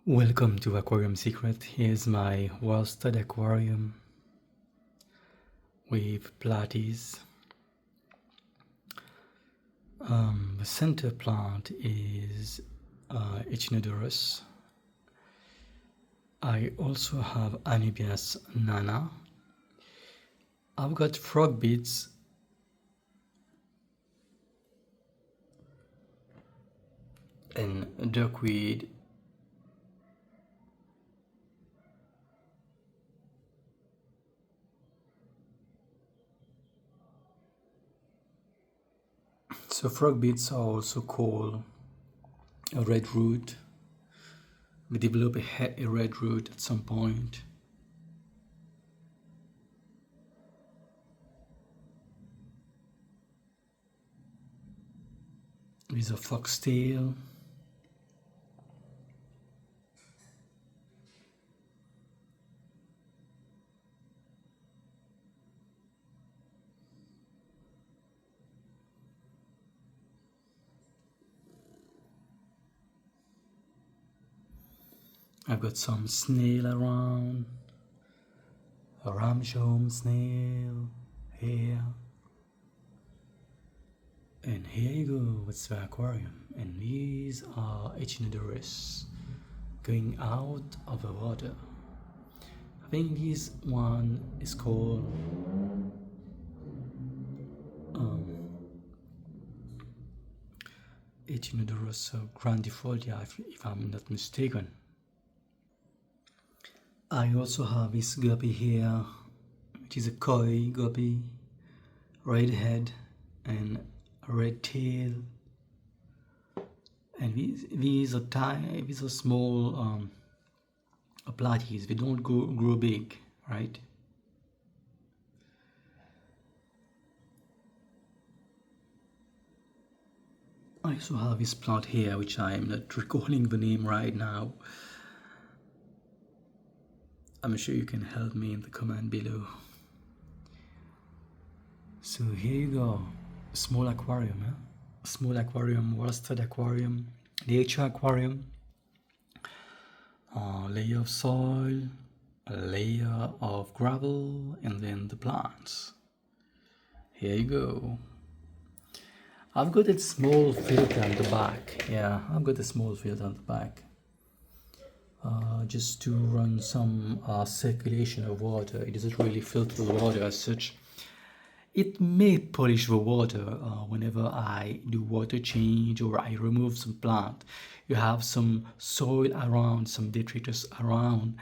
Welcome to Aquarium Secret. Here's my well-stud aquarium with platies. The center plant is Echinodorus. I also have Anubias nana. I've got frog beads and duckweed. So frog beads are also called a red root. We develop a red root at some point. With a foxtail. I've got some snail around, a ramshorn snail here, and here you go with the aquarium, and these are Echinodorus going out of the water. I think this one is called Echinodorus grandifolia, if I'm not mistaken. I also have this guppy here, which is a koi guppy, red head and a red tail. And these are tiny, these are small platies. They don't grow big, right? I also have this plant here, which I'm not recalling the name right now. I'm sure you can help me in the comment below. So here you go, small aquarium, small aquarium, well-stud aquarium, nature aquarium, a layer of soil, a layer of gravel, and then the plants. Here you go. I've got a small filter on the back. Yeah, I've got a small filter on the back. Just to run some circulation of water. It doesn't really filter the water as such. It may polish the water whenever I do water change or I remove some plant. You have some soil around, some detritus around,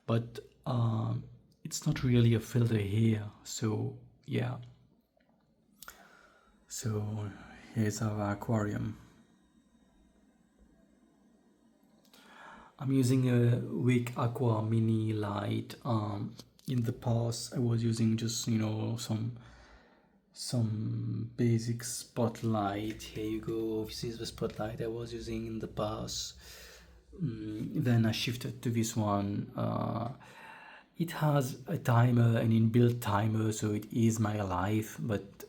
but it's not really a filter here. So yeah. So here's our aquarium. I'm using a Wick Aqua Mini Light. In the past I was using just, you know, some basic spotlight. Here you go, this is the spotlight I was using in the past. Then I shifted to this one. It has a timer, an inbuilt timer, so it is my life, but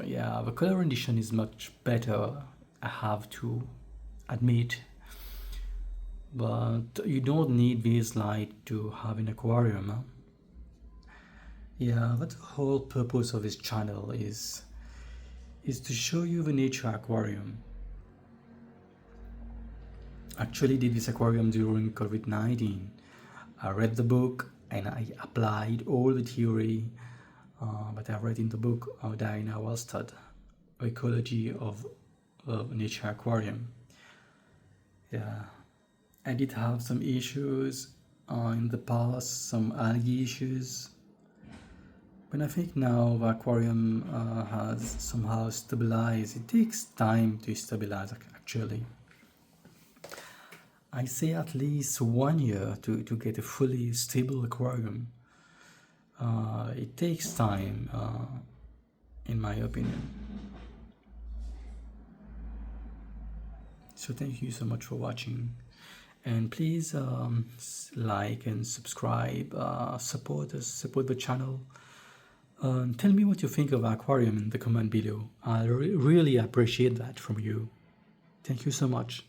yeah, the color rendition is much better, I have to admit, but you don't need this light to have an aquarium, huh? Yeah, that's the whole purpose of this channel is to show you the nature aquarium. Actually did this aquarium during COVID-19. I read the book and I applied all the theory that I read in the book of Diana Wellstad, Ecology of Nature Aquarium. Yeah, I did have some issues in the past, some algae issues, but I think now the aquarium has somehow stabilized. It takes time to stabilize, actually. I say at least 1 year to get a fully stable aquarium. It takes time, in my opinion. So thank you so much for watching, and please like and subscribe, support us, support the channel. Tell me what you think of aquarium in the comment below. I really appreciate that from you. Thank you so much.